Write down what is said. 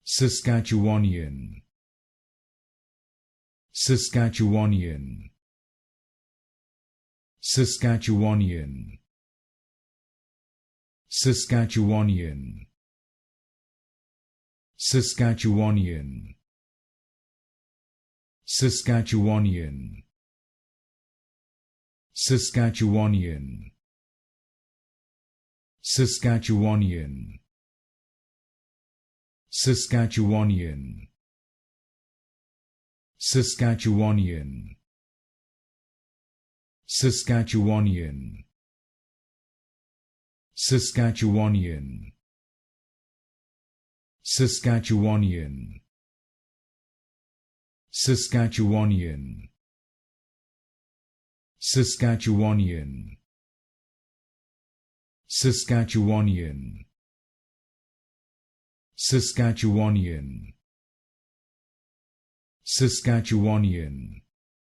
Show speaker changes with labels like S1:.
S1: Saskatchewanian, Saskatchewanian, Saskatchewanian, Saskatchewanian, Saskatchewanian, Saskatchewanian, Saskatchewanian, Saskatchewanian, Saskatchewanian, Saskatchewanian, Saskatchewanian, Saskatchewanian, Saskatchewanian, Saskatchewanian, Saskatchewanian, Saskatchewanian, Saskatchewanian, Saskatchewanian,